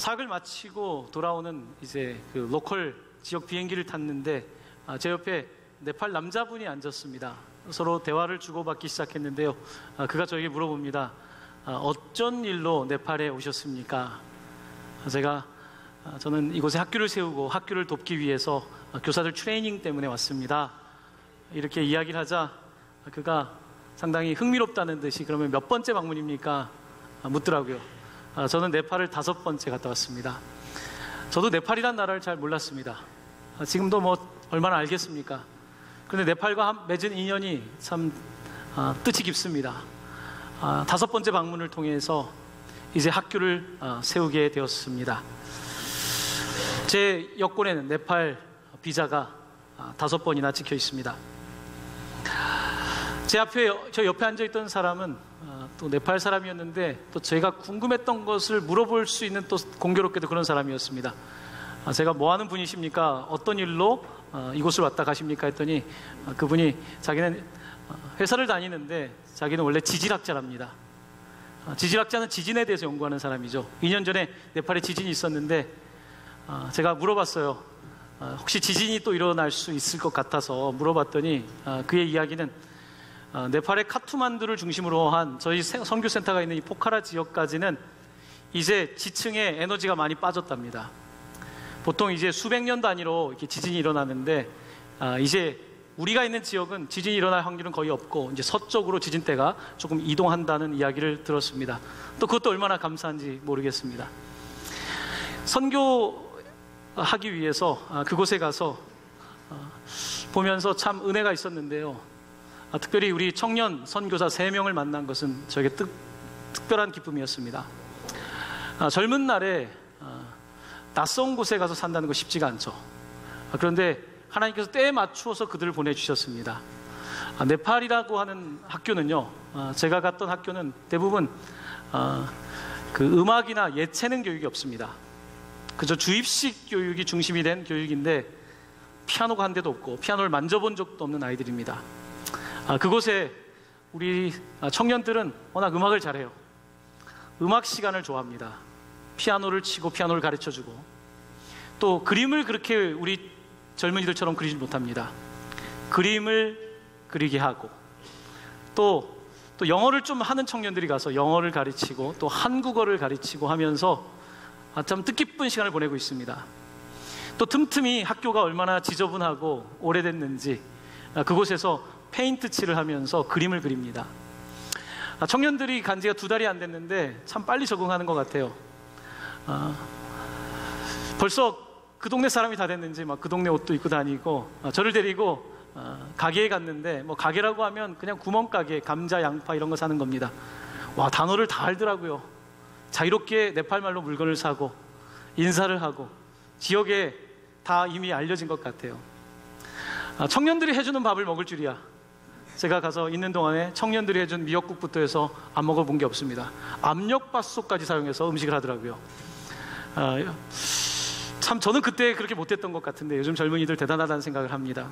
사역을 마치고 돌아오는 이제 그 로컬 지역 비행기를 탔는데 제 옆에 네팔 남자분이 앉았습니다. 서로 대화를 주고받기 시작했는데요. 그가 저에게 물어봅니다. 어쩐 일로 네팔에 오셨습니까? 저는 이곳에 학교를 세우고 학교를 돕기 위해서 교사들 트레이닝 때문에 왔습니다. 이렇게 이야기를 하자 그가 상당히 흥미롭다는 듯이 그러면 몇 번째 방문입니까? 묻더라고요. 저는 네팔을 5번째 갔다 왔습니다. 저도 네팔이란 나라를 잘 몰랐습니다. 지금도 뭐 얼마나 알겠습니까? 그런데 네팔과 맺은 인연이 참 뜻이 깊습니다. 5번째 방문을 통해서 이제 학교를 세우게 되었습니다. 제 여권에는 네팔 비자가 5번이나 찍혀 있습니다. 저 옆에 앉아있던 사람은 또 네팔 사람이었는데 또 제가 궁금했던 것을 물어볼 수 있는 또 공교롭게도 그런 사람이었습니다. 제가 뭐 하는 분이십니까? 어떤 일로 이곳을 왔다 가십니까? 했더니 그분이 자기는 회사를 다니는데 자기는 원래 지질학자랍니다. 지질학자는 지진에 대해서 연구하는 사람이죠. 2년 전에 네팔에 지진이 있었는데 제가 물어봤어요. 혹시 지진이 또 일어날 수 있을 것 같아서 물어봤더니 그의 이야기는 네팔의 카투만두를 중심으로 한 저희 선교센터가 있는 이 포카라 지역까지는 이제 지층에 에너지가 많이 빠졌답니다. 보통 이제 수백 년 단위로 이렇게 지진이 일어나는데 이제 우리가 있는 지역은 지진이 일어날 확률은 거의 없고 이제 서쪽으로 지진대가 조금 이동한다는 이야기를 들었습니다. 또 그것도 얼마나 감사한지 모르겠습니다. 선교하기 위해서 그곳에 가서 보면서 참 은혜가 있었는데요. 특별히 우리 청년 선교사 3명을 만난 것은 저에게 특별한 기쁨이었습니다. 젊은 날에 낯선 곳에 가서 산다는 거 쉽지가 않죠. 그런데 하나님께서 때에 맞추어서 그들을 보내주셨습니다. 네팔이라고 하는 학교는요, 제가 갔던 학교는 대부분 그 음악이나 예체능 교육이 없습니다. 그저 주입식 교육이 중심이 된 교육인데 피아노가 한 대도 없고 피아노를 만져본 적도 없는 아이들입니다. 그곳에 우리 청년들은 워낙 음악을 잘해요. 음악 시간을 좋아합니다. 피아노를 치고 피아노를 가르쳐주고 또 그림을 그렇게 우리 젊은이들처럼 그리지 못합니다. 그림을 그리게 하고 또 영어를 좀 하는 청년들이 가서 영어를 가르치고 또 한국어를 가르치고 하면서 참 뜻깊은 시간을 보내고 있습니다. 또 틈틈이 학교가 얼마나 지저분하고 오래됐는지 그곳에서 페인트 칠을 하면서 그림을 그립니다. 청년들이 간 지가 2달이 안 됐는데 참 빨리 적응하는 것 같아요. 벌써 그 동네 사람이 다 됐는지 막 그 동네 옷도 입고 다니고 저를 데리고 가게에 갔는데 뭐 가게라고 하면 그냥 구멍가게, 감자, 양파 이런 거 사는 겁니다. 와, 단어를 다 알더라고요. 자유롭게 네팔말로 물건을 사고 인사를 하고 지역에 다 이미 알려진 것 같아요. 청년들이 해주는 밥을 먹을 줄이야. 제가 가서 있는 동안에 청년들이 해준 미역국부터 해서 안 먹어본 게 없습니다. 압력밥솥까지 사용해서 음식을 하더라고요. 참 저는 그때 그렇게 못했던 것 같은데 요즘 젊은이들 대단하다는 생각을 합니다.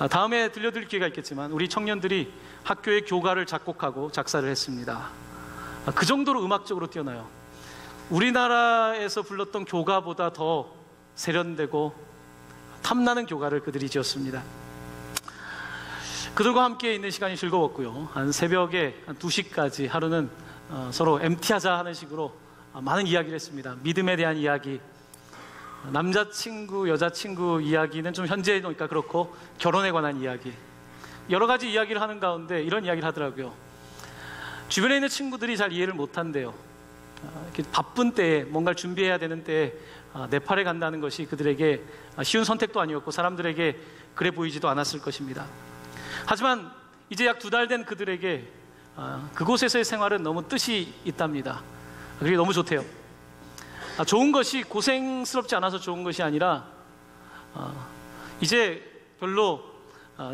다음에 들려드릴 기회가 있겠지만 우리 청년들이 학교의 교가를 작곡하고 작사를 했습니다. 그 정도로 음악적으로 뛰어나요. 우리나라에서 불렀던 교가보다 더 세련되고 탐나는 교가를 그들이 지었습니다. 그들과 함께 있는 시간이 즐거웠고요. 한 새벽에 한 2시까지 하루는 서로 MT하자 하는 식으로 많은 이야기를 했습니다. 믿음에 대한 이야기, 남자친구, 여자친구 이야기는 좀 현재에 놓으니까 그렇고 결혼에 관한 이야기, 여러 가지 이야기를 하는 가운데 이런 이야기를 하더라고요. 주변에 있는 친구들이 잘 이해를 못한대요. 이렇게 바쁜 때에 뭔가를 준비해야 되는 때에 네팔에 간다는 것이 그들에게 쉬운 선택도 아니었고 사람들에게 그래 보이지도 않았을 것입니다. 하지만 이제 약 2달 된 그들에게 그곳에서의 생활은 너무 뜻이 있답니다. 그게 너무 좋대요. 좋은 것이 고생스럽지 않아서 좋은 것이 아니라 이제 별로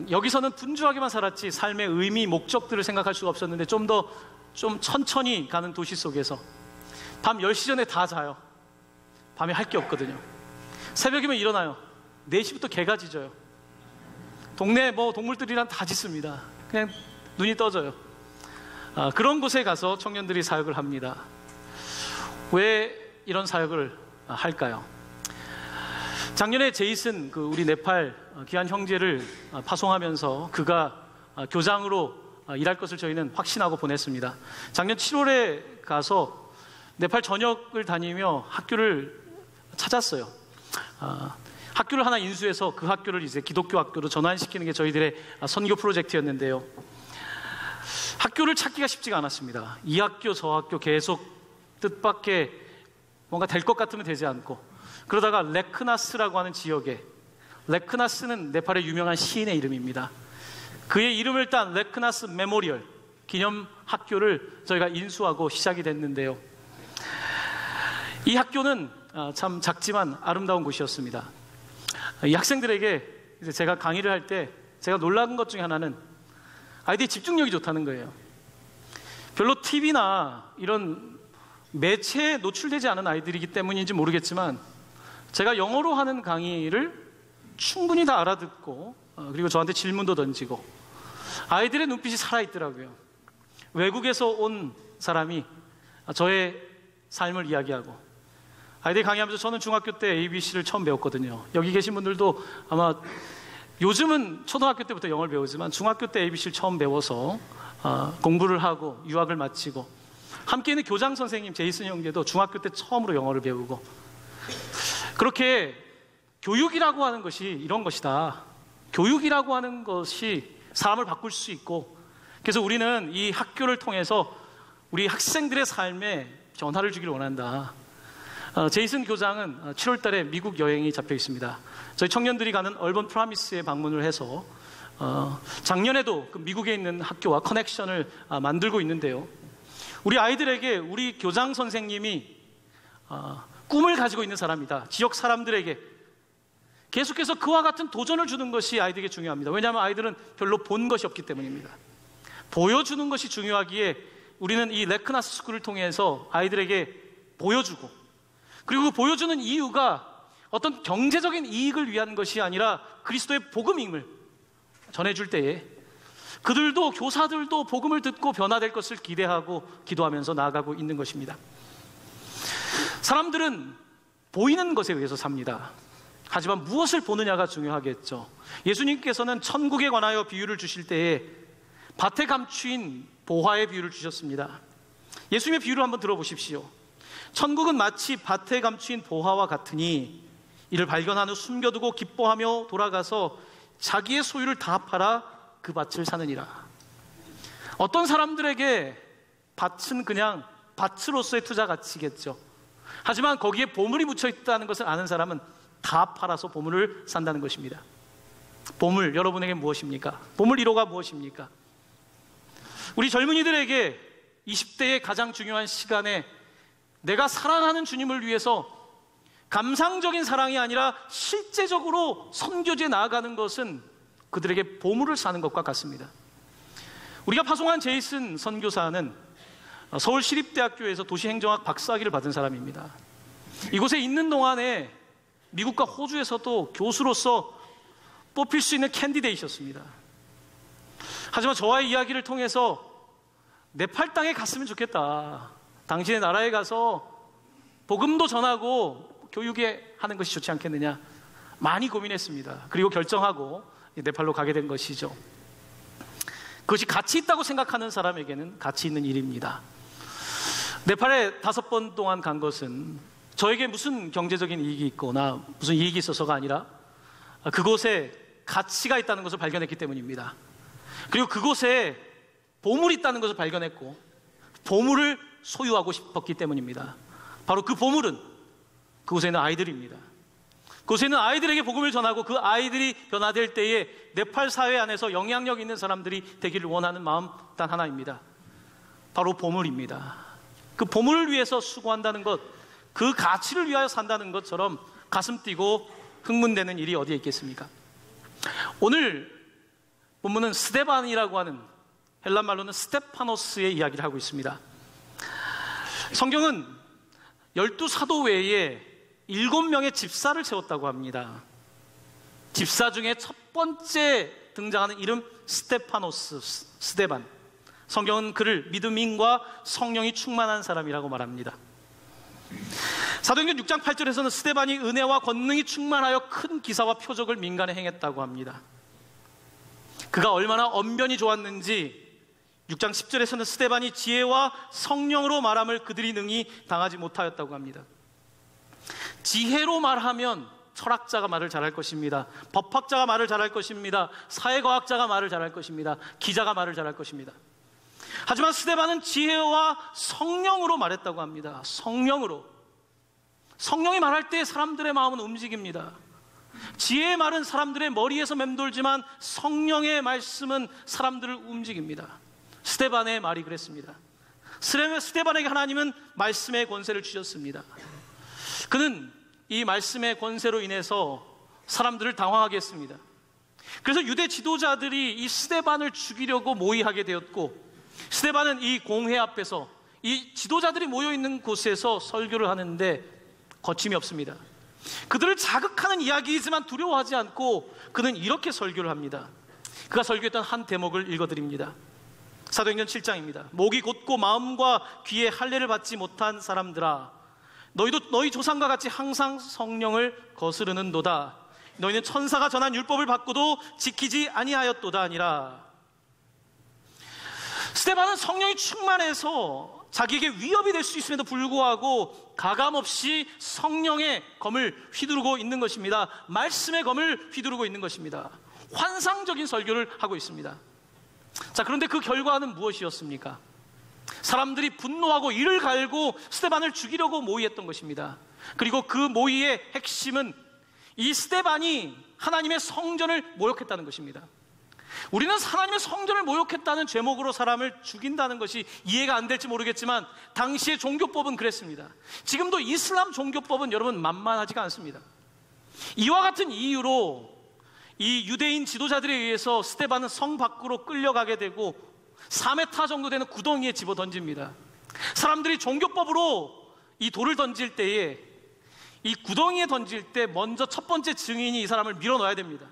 여기서는 분주하게만 살았지 삶의 의미, 목적들을 생각할 수가 없었는데 좀 천천히 가는 도시 속에서 밤 10시 전에 다 자요. 밤에 할 게 없거든요. 새벽이면 일어나요. 4시부터 개가 짖어요. 동네 뭐 동물들이랑 다 짖습니다. 그냥 눈이 떠져요. 그런 곳에 가서 청년들이 사역을 합니다. 왜 이런 사역을 할까요? 작년에 제이슨 우리 네팔 귀한 형제를 파송하면서 그가 교장으로 일할 것을 저희는 확신하고 보냈습니다. 작년 7월에 가서 네팔 전역을 다니며 학교를 찾았어요. 학교를 하나 인수해서 그 학교를 이제 기독교 학교로 전환시키는 게 저희들의 선교 프로젝트였는데요. 학교를 찾기가 쉽지가 않았습니다. 이 학교 저 학교 계속 뜻밖의 뭔가 될 것 같으면 되지 않고, 그러다가 레크나스라고 하는 지역에, 레크나스는 네팔의 유명한 시인의 이름입니다. 그의 이름을 딴 레크나스 메모리얼 기념 학교를 저희가 인수하고 시작이 됐는데요. 이 학교는 참 작지만 아름다운 곳이었습니다. 이 학생들에게 이제 제가 강의를 할 때 제가 놀란 것 중에 하나는 아이들이 집중력이 좋다는 거예요. 별로 TV나 이런 매체에 노출되지 않은 아이들이기 때문인지 모르겠지만 제가 영어로 하는 강의를 충분히 다 알아듣고 그리고 저한테 질문도 던지고 아이들의 눈빛이 살아있더라고요. 외국에서 온 사람이 저의 삶을 이야기하고, 아이들이 강의하면서 저는 중학교 때 ABC를 처음 배웠거든요. 여기 계신 분들도 아마 요즘은 초등학교 때부터 영어를 배우지만 중학교 때 ABC를 처음 배워서 공부를 하고 유학을 마치고, 함께 있는 교장 선생님 제이슨 형제도 중학교 때 처음으로 영어를 배우고, 그렇게 교육이라고 하는 것이 이런 것이다. 교육이라고 하는 것이 사람을 바꿀 수 있고, 그래서 우리는 이 학교를 통해서 우리 학생들의 삶에 변화를 주기를 원한다. 제이슨 교장은 7월 달에 미국 여행이 잡혀 있습니다. 저희 청년들이 가는 얼번 프라미스에 방문을 해서 작년에도 그 미국에 있는 학교와 커넥션을 만들고 있는데요. 우리 아이들에게 우리 교장 선생님이 꿈을 가지고 있는 사람이다. 지역 사람들에게 계속해서 그와 같은 도전을 주는 것이 아이들에게 중요합니다. 왜냐하면 아이들은 별로 본 것이 없기 때문입니다. 보여주는 것이 중요하기에 우리는 이 레크나스 스쿨을 통해서 아이들에게 보여주고, 그리고 그 보여주는 이유가 어떤 경제적인 이익을 위한 것이 아니라 그리스도의 복음임을 전해줄 때에 그들도, 교사들도 복음을 듣고 변화될 것을 기대하고 기도하면서 나아가고 있는 것입니다. 사람들은 보이는 것에 의해서 삽니다. 하지만 무엇을 보느냐가 중요하겠죠. 예수님께서는 천국에 관하여 비유를 주실 때에 밭에 감추인 보화의 비유를 주셨습니다. 예수님의 비유를 한번 들어보십시오. 천국은 마치 밭에 감추인 보화와 같으니 이를 발견한 후 숨겨두고 기뻐하며 돌아가서 자기의 소유를 다 팔아 그 밭을 사느니라. 어떤 사람들에게 밭은 그냥 밭으로서의 투자 가치겠죠. 하지만 거기에 보물이 묻혀 있다는 것을 아는 사람은 다 팔아서 보물을 산다는 것입니다. 보물, 여러분에게 무엇입니까? 보물 1호가 무엇입니까? 우리 젊은이들에게 20대의 가장 중요한 시간에 내가 사랑하는 주님을 위해서 감상적인 사랑이 아니라 실제적으로 선교지에 나아가는 것은 그들에게 보물을 사는 것과 같습니다. 우리가 파송한 제이슨 선교사는 서울시립대학교에서 도시행정학 박사학위를 받은 사람입니다. 이곳에 있는 동안에 미국과 호주에서도 교수로서 뽑힐 수 있는 캔디데이셨습니다. 하지만 저와의 이야기를 통해서 네팔 땅에 갔으면 좋겠다. 당신의 나라에 가서 복음도 전하고 교육에 하는 것이 좋지 않겠느냐, 많이 고민했습니다. 그리고 결정하고 네팔로 가게 된 것이죠. 그것이 가치 있다고 생각하는 사람에게는 가치 있는 일입니다. 네팔에 5번 동안 간 것은 저에게 무슨 경제적인 이익이 있거나 무슨 이익이 있어서가 아니라 그곳에 가치가 있다는 것을 발견했기 때문입니다. 그리고 그곳에 보물이 있다는 것을 발견했고 보물을 소유하고 싶었기 때문입니다. 바로 그 보물은 그곳에 있는 아이들입니다. 그곳에 있는 아이들에게 복음을 전하고 그 아이들이 변화될 때에 네팔 사회 안에서 영향력 있는 사람들이 되기를 원하는 마음 단 하나입니다. 바로 보물입니다. 그 보물을 위해서 수고한다는 것, 그 가치를 위하여 산다는 것처럼 가슴 뛰고 흥분되는 일이 어디에 있겠습니까? 오늘 본문은 스데반이라고 하는 헬란 말로는 스테파노스의 이야기를 하고 있습니다. 성경은 12사도 외에 7명의 집사를 세웠다고 합니다. 집사 중에 첫 번째 등장하는 이름 스테파노스, 스데반. 성경은 그를 믿음인과 성령이 충만한 사람이라고 말합니다. 사도행전 6장 8절에서는 스데반이 은혜와 권능이 충만하여 큰 기사와 표적을 민간에 행했다고 합니다. 그가 얼마나 언변이 좋았는지 6장 10절에서는 스데반이 지혜와 성령으로 말함을 그들이 능히 당하지 못하였다고 합니다. 지혜로 말하면 철학자가 말을 잘할 것입니다. 법학자가 말을 잘할 것입니다. 사회과학자가 말을 잘할 것입니다. 기자가 말을 잘할 것입니다. 하지만 스데반은 지혜와 성령으로 말했다고 합니다. 성령으로. 성령이 말할 때 사람들의 마음은 움직입니다. 지혜의 말은 사람들의 머리에서 맴돌지만 성령의 말씀은 사람들을 움직입니다. 스데반의 말이 그랬습니다. 스데반에게 하나님은 말씀의 권세를 주셨습니다. 그는 이 말씀의 권세로 인해서 사람들을 당황하게 했습니다. 그래서 유대 지도자들이 이 스데반을 죽이려고 모의하게 되었고, 스데반은 이 공회 앞에서 이 지도자들이 모여있는 곳에서 설교를 하는데 거침이 없습니다. 그들을 자극하는 이야기이지만 두려워하지 않고 그는 이렇게 설교를 합니다. 그가 설교했던 한 대목을 읽어드립니다. 사도행전 7장입니다. 목이 곧고 마음과 귀에 할례를 받지 못한 사람들아, 너희도 너희 조상과 같이 항상 성령을 거스르는도다. 너희는 천사가 전한 율법을 받고도 지키지 아니하였도다 아니라. 스데반은 성령이 충만해서 자기에게 위협이 될 수 있음에도 불구하고 가감없이 성령의 검을 휘두르고 있는 것입니다. 말씀의 검을 휘두르고 있는 것입니다. 환상적인 설교를 하고 있습니다. 자, 그런데 그 결과는 무엇이었습니까? 사람들이 분노하고 이를 갈고 스데반을 죽이려고 모의했던 것입니다. 그리고 그 모의의 핵심은 이 스데반이 하나님의 성전을 모욕했다는 것입니다. 우리는 하나님의 성전을 모욕했다는 죄목으로 사람을 죽인다는 것이 이해가 안 될지 모르겠지만 당시의 종교법은 그랬습니다. 지금도 이슬람 종교법은 여러분 만만하지가 않습니다. 이와 같은 이유로 이 유대인 지도자들에 의해서 스데반은 성 밖으로 끌려가게 되고 4m 정도 되는 구덩이에 집어 던집니다. 사람들이 종교법으로 이 돌을 던질 때에 이 구덩이에 던질 때 먼저 첫 번째 증인이 이 사람을 밀어넣어야 됩니다.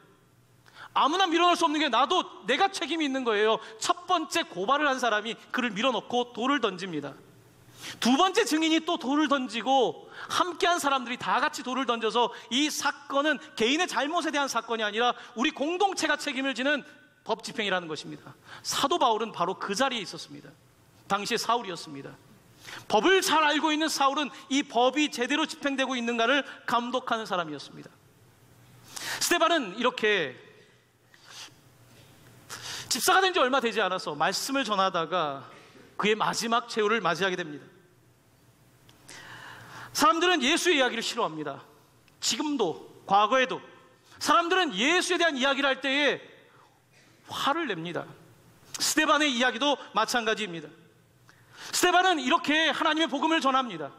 아무나 밀어넣을 수 없는 게 나도 내가 책임이 있는 거예요. 첫 번째 고발을 한 사람이 그를 밀어넣고 돌을 던집니다. 두 번째 증인이 또 돌을 던지고 함께한 사람들이 다 같이 돌을 던져서 이 사건은 개인의 잘못에 대한 사건이 아니라 우리 공동체가 책임을 지는 법 집행이라는 것입니다. 사도 바울은 바로 그 자리에 있었습니다. 당시에 사울이었습니다. 법을 잘 알고 있는 사울은 이 법이 제대로 집행되고 있는가를 감독하는 사람이었습니다. 스데반은 이렇게 집사가 된 지 얼마 되지 않아서 말씀을 전하다가 그의 마지막 최후를 맞이하게 됩니다. 사람들은 예수의 이야기를 싫어합니다. 지금도 과거에도 사람들은 예수에 대한 이야기를 할 때에 화를 냅니다. 스데반의 이야기도 마찬가지입니다. 스데반은 이렇게 하나님의 복음을 전합니다.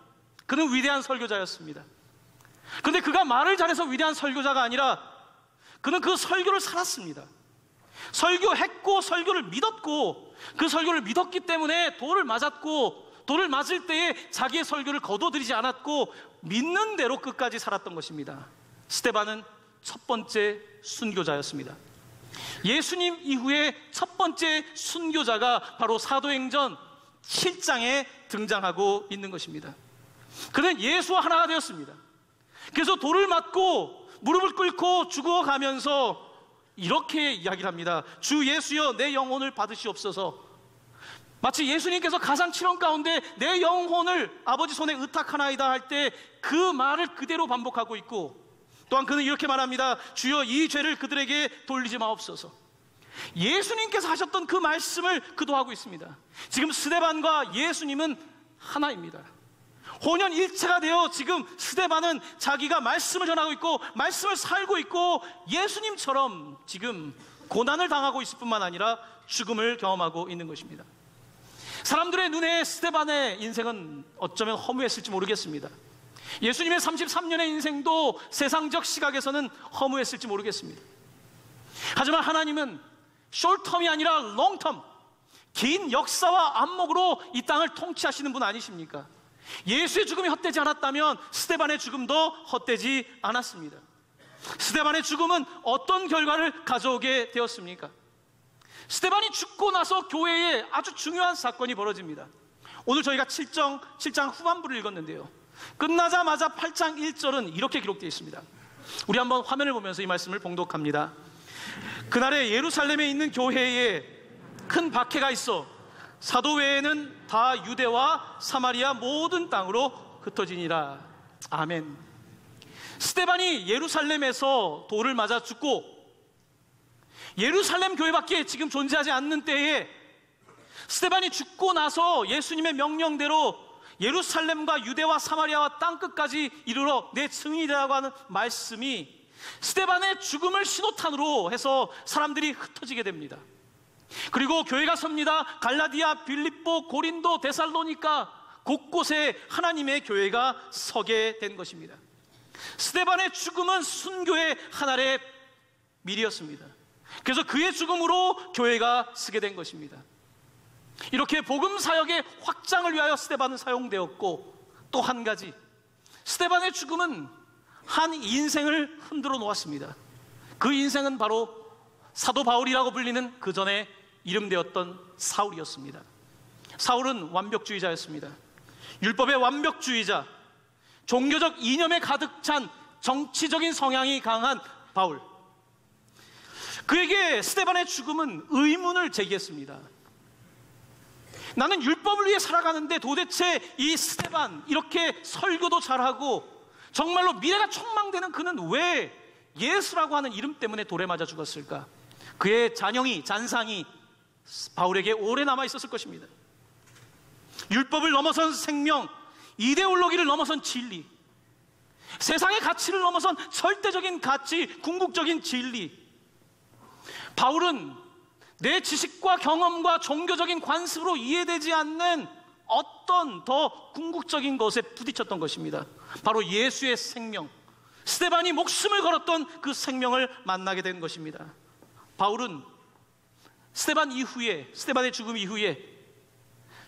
그는 위대한 설교자였습니다. 그런데 그가 말을 잘해서 위대한 설교자가 아니라 그는 그 설교를 살았습니다. 설교했고 설교를 믿었고 그 설교를 믿었기 때문에 돌을 맞았고 돌을 맞을 때에 자기의 설교를 거둬들이지 않았고 믿는 대로 끝까지 살았던 것입니다. 스데반은 첫 번째 순교자였습니다. 예수님 이후에 첫 번째 순교자가 바로 사도행전 7장에 등장하고 있는 것입니다. 그는 예수와 하나가 되었습니다. 그래서 돌을 맞고 무릎을 꿇고 죽어가면서 이렇게 이야기를 합니다. 주 예수여 내 영혼을 받으시옵소서. 마치 예수님께서 가산칠원 가운데 내 영혼을 아버지 손에 의탁하나이다 할 때 그 말을 그대로 반복하고 있고, 또한 그는 이렇게 말합니다. 주여 이 죄를 그들에게 돌리지 마옵소서. 예수님께서 하셨던 그 말씀을 그도 있습니다. 지금 스데반과 예수님은 하나입니다. 혼연일체가 되어 지금 스데반은 자기가 말씀을 전하고 있고 말씀을 살고 있고 예수님처럼 지금 고난을 당하고 있을 뿐만 아니라 죽음을 경험하고 있는 것입니다. 사람들의 눈에 스데반의 인생은 어쩌면 허무했을지 모르겠습니다. 예수님의 33년의 인생도 세상적 시각에서는 허무했을지 모르겠습니다. 하지만 하나님은 숄텀이 아니라 롱텀, 긴 역사와 안목으로 이 땅을 통치하시는 분 아니십니까? 예수의 죽음이 헛되지 않았다면 스데반의 죽음도 헛되지 않았습니다. 스데반의 죽음은 어떤 결과를 가져오게 되었습니까? 스데반이 죽고 나서 교회에 아주 중요한 사건이 벌어집니다. 오늘 저희가 7장 후반부를 읽었는데요, 끝나자마자 8장 1절은 이렇게 기록되어 있습니다. 우리 한번 화면을 보면서 이 말씀을 봉독합니다. 그날에 예루살렘에 있는 교회에 큰 박해가 있어 사도 외에는 다 유대와 사마리아 모든 땅으로 흩어지니라. 아멘. 스데반이 예루살렘에서 돌을 맞아 죽고 예루살렘 교회밖에 지금 존재하지 않는 때에 스데반이 죽고 나서 예수님의 명령대로 예루살렘과 유대와 사마리아와 땅끝까지 이르러 내 증인이라고 하는 말씀이 스데반의 죽음을 신호탄으로 해서 사람들이 흩어지게 됩니다. 그리고 교회가 섭니다. 갈라디아, 빌립보, 고린도, 데살로니가 곳곳에 하나님의 교회가 서게 된 것입니다. 스데반의 죽음은 순교의 하나의 미리였습니다. 그래서 그의 죽음으로 교회가 서게 된 것입니다. 이렇게 복음 사역의 확장을 위하여 스데반은 사용되었고, 또 한 가지, 스데반의 죽음은 한 인생을 흔들어 놓았습니다. 그 인생은 바로 사도 바울이라고 불리는 그 전에 이름되었던 사울이었습니다. 사울은 완벽주의자였습니다. 율법의 완벽주의자, 종교적 이념에 가득 찬 정치적인 성향이 강한 바울. 그에게 스데반의 죽음은 의문을 제기했습니다. 나는 율법을 위해 살아가는데 도대체 이 스데반, 이렇게 설교도 잘하고 정말로 미래가 촉망되는 그는 왜 예수라고 하는 이름 때문에 돌에 맞아 죽었을까? 그의 잔상이 바울에게 오래 남아 있었을 것입니다. 율법을 넘어선 생명, 이데올로기를 넘어선 진리, 세상의 가치를 넘어선 절대적인 가치, 궁극적인 진리. 바울은 내 지식과 경험과 종교적인 관습으로 이해되지 않는 어떤 더 궁극적인 것에 부딪혔던 것입니다. 바로 예수의 생명, 스데반이 목숨을 걸었던 그 생명을 만나게 된 것입니다. 바울은 스데반의 죽음 이후에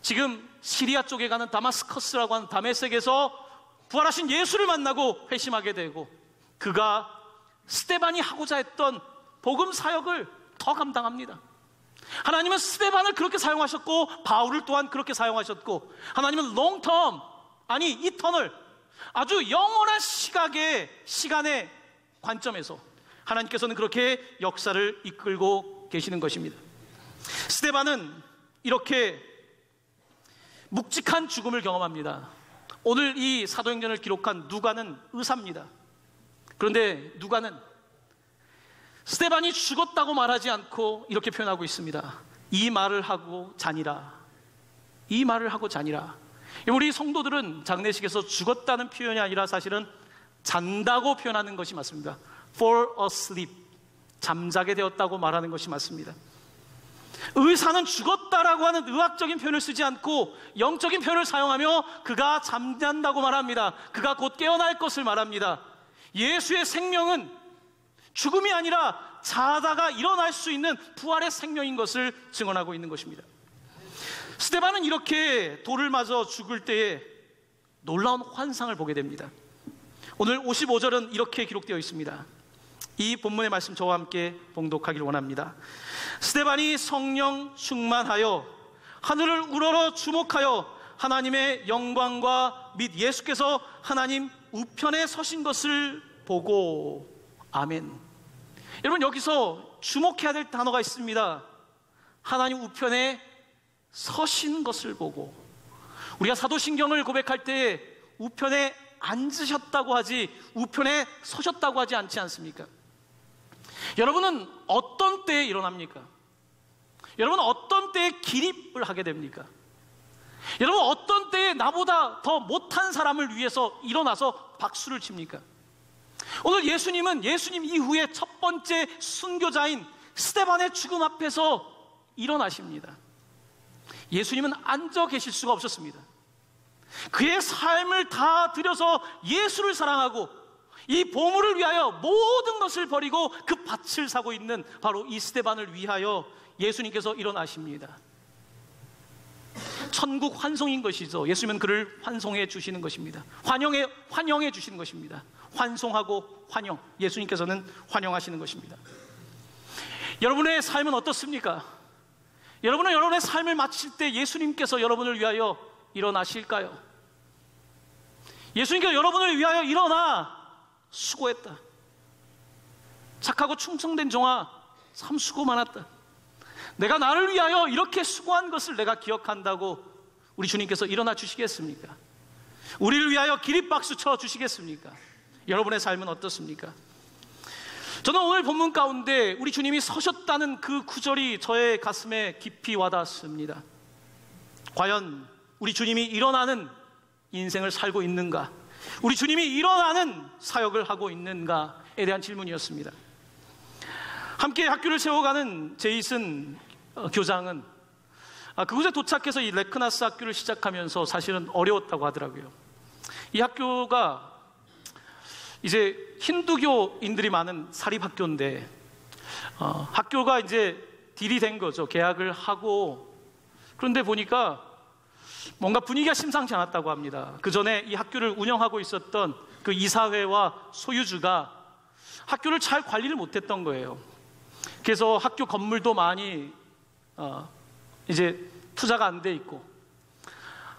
지금 시리아 쪽에 가는 다마스커스라고 하는 다메섹에서 부활하신 예수를 만나고 회심하게 되고, 그가 스데반이 하고자 했던 복음 사역을 더 감당합니다. 하나님은 스데반을 그렇게 사용하셨고 바울을 또한 그렇게 사용하셨고, 하나님은 롱텀, 아니 이터널, 아주 영원한 시간의 관점에서 하나님께서는 그렇게 역사를 이끌고 계시는 것입니다. 스데반은 이렇게 묵직한 죽음을 경험합니다. 오늘 이 사도행전을 기록한 누가는 의사입니다. 그런데 누가는 스데반이 죽었다고 말하지 않고 이렇게 표현하고 있습니다. 이 말을 하고 자니라. 이 말을 하고 자니라. 우리 성도들은 장례식에서 죽었다는 표현이 아니라 사실은 잔다고 표현하는 것이 맞습니다. fall asleep, 잠자게 되었다고 말하는 것이 맞습니다. 의사는 죽었다라고 하는 의학적인 표현을 쓰지 않고 영적인 표현을 사용하며 그가 잠잔다고 말합니다. 그가 곧 깨어날 것을 말합니다. 예수의 생명은 죽음이 아니라 자다가 일어날 수 있는 부활의 생명인 것을 증언하고 있는 것입니다. 스데반은 이렇게 돌을 맞아 죽을 때에 놀라운 환상을 보게 됩니다. 오늘 55절은 이렇게 기록되어 있습니다. 이 본문의 말씀 저와 함께 봉독하기를 원합니다. 스데반이 성령 충만하여 하늘을 우러러 주목하여 하나님의 영광과 및 예수께서 하나님 우편에 서신 것을 보고. 아멘. 여러분, 여기서 주목해야 될 단어가 있습니다. 하나님 우편에 서신 것을 보고. 우리가 사도신경을 고백할 때 우편에 앉으셨다고 하지 우편에 서셨다고 하지 않지 않습니까? 여러분은 어떤 때에 일어납니까? 여러분은 어떤 때에 기립을 하게 됩니까? 여러분 어떤 때에 나보다 더 못한 사람을 위해서 일어나서 박수를 칩니까? 오늘 예수님은 예수님 이후에 첫 번째 순교자인 스데반의 죽음 앞에서 일어나십니다. 예수님은 앉아 계실 수가 없었습니다. 그의 삶을 다 들여서 예수를 사랑하고 이 보물을 위하여 모든 것을 버리고 그 밭을 사고 있는 바로 이 스데반을 위하여 예수님께서 일어나십니다. 천국 환송인 것이죠. 예수님은 그를 환송해 주시는 것입니다. 환영해 주시는 것입니다. 환송하고 환영, 예수님께서는 환영하시는 것입니다. 여러분의 삶은 어떻습니까? 여러분은 여러분의 삶을 마칠 때 예수님께서 여러분을 위하여 일어나실까요? 예수님께서 여러분을 위하여 일어나 수고했다. 착하고 충성된 종아, 참 수고 많았다. 내가 나를 위하여 이렇게 수고한 것을 내가 기억한다고 우리 주님께서 일어나 주시겠습니까? 우리를 위하여 기립박수 쳐 주시겠습니까? 여러분의 삶은 어떻습니까? 저는 오늘 본문 가운데 우리 주님이 서셨다는 그 구절이 저의 가슴에 깊이 와닿았습니다. 과연 우리 주님이 일어나는 인생을 살고 있는가? 우리 주님이 일어나는 사역을 하고 있는가에 대한 질문이었습니다. 함께 학교를 세워가는 제이슨 교장은 그곳에 도착해서 이 레크나스 학교를 시작하면서 사실은 어려웠다고 하더라고요. 이 학교가 이제 힌두교인들이 많은 사립학교인데 학교가 이제 딜이 된 거죠. 계약을 하고. 그런데 보니까 뭔가 분위기가 심상치 않았다고 합니다. 그 전에 이 학교를 운영하고 있었던 그 이사회와 소유주가 학교를 잘 관리를 못했던 거예요. 그래서 학교 건물도 많이 이제 투자가 안 돼 있고,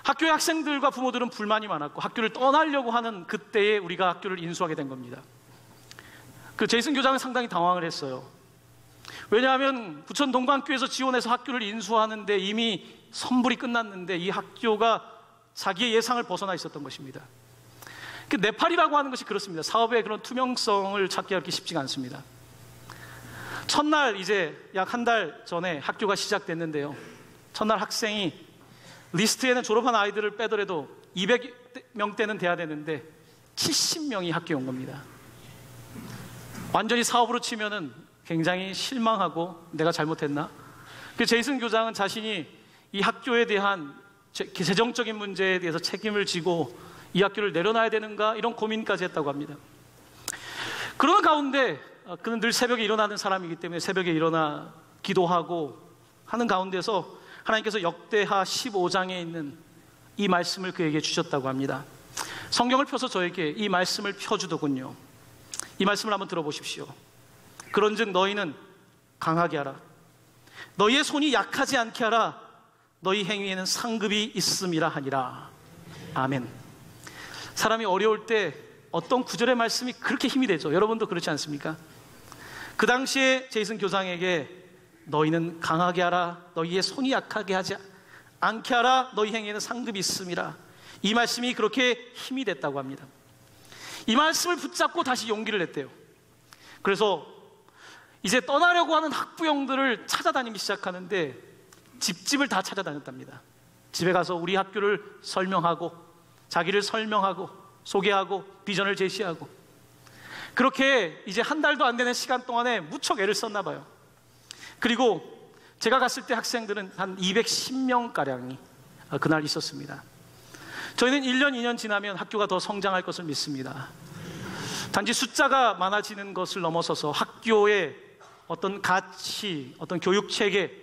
학교의 학생들과 부모들은 불만이 많았고, 학교를 떠나려고 하는 그때에 우리가 학교를 인수하게 된 겁니다. 그 제이슨 교장은 상당히 당황을 했어요. 왜냐하면 부천 동광교에서 지원해서 학교를 인수하는데 이미 선불이 끝났는데 이 학교가 자기의 예상을 벗어나 있었던 것입니다. 그 네팔이라고 하는 것이 그렇습니다. 사업의 그런 투명성을 찾기가 그렇게 쉽지가 않습니다. 첫날 이제 약 한 달 전에 학교가 시작됐는데요. 첫날 학생이 리스트에는 졸업한 아이들을 빼더라도 200명대는 돼야 되는데 70명이 학교에 온 겁니다. 완전히 사업으로 치면은 굉장히 실망하고 내가 잘못했나? 그 제이슨 교장은 자신이 이 학교에 대한 재정적인 문제에 대해서 책임을 지고 이 학교를 내려놔야 되는가 이런 고민까지 했다고 합니다. 그러는 가운데 그는 늘 새벽에 일어나는 사람이기 때문에 새벽에 일어나 기도하고 하는 가운데서 하나님께서 역대하 15장에 있는 이 말씀을 그에게 주셨다고 합니다. 성경을 펴서 저에게 이 말씀을 펴주더군요. 이 말씀을 한번 들어보십시오. 그런즉 너희는 강하게 하라. 너희의 손이 약하지 않게 하라. 너희 행위에는 상급이 있음이라 하니라. 아멘. 사람이 어려울 때 어떤 구절의 말씀이 그렇게 힘이 되죠. 여러분도 그렇지 않습니까? 그 당시에 제이슨 교장에게 너희는 강하게 하라. 너희의 손이 약하게 하지 않게 하라. 너희 행위에는 상급이 있음이라. 이 말씀이 그렇게 힘이 됐다고 합니다. 이 말씀을 붙잡고 다시 용기를 냈대요. 그래서 이제 떠나려고 하는 학부형들을 찾아다니기 시작하는데 집집을 다 찾아다녔답니다. 집에 가서 우리 학교를 설명하고 자기를 설명하고 소개하고 비전을 제시하고, 그렇게 이제 한 달도 안 되는 시간 동안에 무척 애를 썼나 봐요. 그리고 제가 갔을 때 학생들은 한 210명가량이 그날 있었습니다. 저희는 1년, 2년 지나면 학교가 더 성장할 것을 믿습니다. 단지 숫자가 많아지는 것을 넘어서서 학교의 어떤 가치, 어떤 교육체계,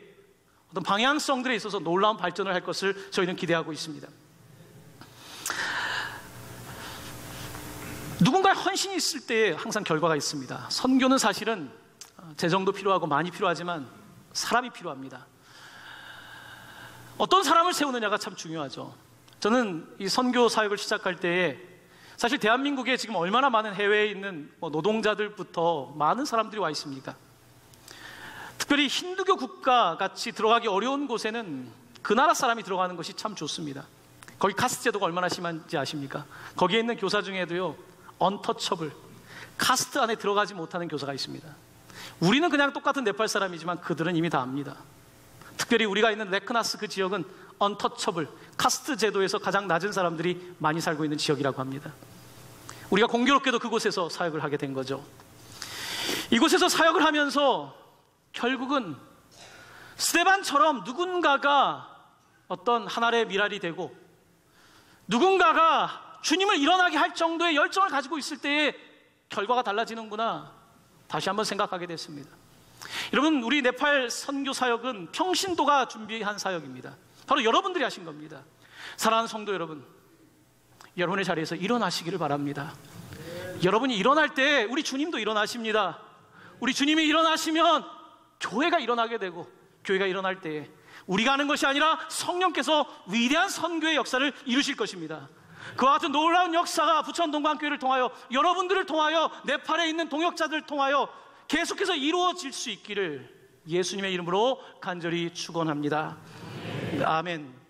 어떤 방향성들에 있어서 놀라운 발전을 할 것을 저희는 기대하고 있습니다. 누군가의 헌신이 있을 때 항상 결과가 있습니다. 선교는 사실은 재정도 필요하고 많이 필요하지만 사람이 필요합니다. 어떤 사람을 세우느냐가 참 중요하죠. 저는 이 선교 사역을 시작할 때에 사실 대한민국에 지금 얼마나 많은 해외에 있는 노동자들부터 많은 사람들이 와 있습니까? 특별히 힌두교 국가 같이 들어가기 어려운 곳에는 그 나라 사람이 들어가는 것이 참 좋습니다. 거기 카스트 제도가 얼마나 심한지 아십니까? 거기에 있는 교사 중에도요, 언터처블, 카스트 안에 들어가지 못하는 교사가 있습니다. 우리는 그냥 똑같은 네팔 사람이지만 그들은 이미 다 압니다. 특별히 우리가 있는 레크나스 그 지역은 언터처블, 카스트 제도에서 가장 낮은 사람들이 많이 살고 있는 지역이라고 합니다. 우리가 공교롭게도 그곳에서 사역을 하게 된 거죠. 이곳에서 사역을 하면서 결국은 스데반처럼 누군가가 어떤 하나의 미랄이 되고 누군가가 주님을 일어나게 할 정도의 열정을 가지고 있을 때에 결과가 달라지는구나 다시 한번 생각하게 됐습니다. 여러분, 우리 네팔 선교 사역은 평신도가 준비한 사역입니다. 바로 여러분들이 하신 겁니다. 사랑하는 성도 여러분, 여러분의 자리에서 일어나시기를 바랍니다. 여러분이 일어날 때 우리 주님도 일어나십니다. 우리 주님이 일어나시면 교회가 일어나게 되고, 교회가 일어날 때 우리가 하는 것이 아니라 성령께서 위대한 선교의 역사를 이루실 것입니다. 그와 같은 놀라운 역사가 부천 동광교회를 통하여, 여러분들을 통하여, 네팔에 있는 동역자들을 통하여 계속해서 이루어질 수 있기를 예수님의 이름으로 간절히 축원합니다. 아멘.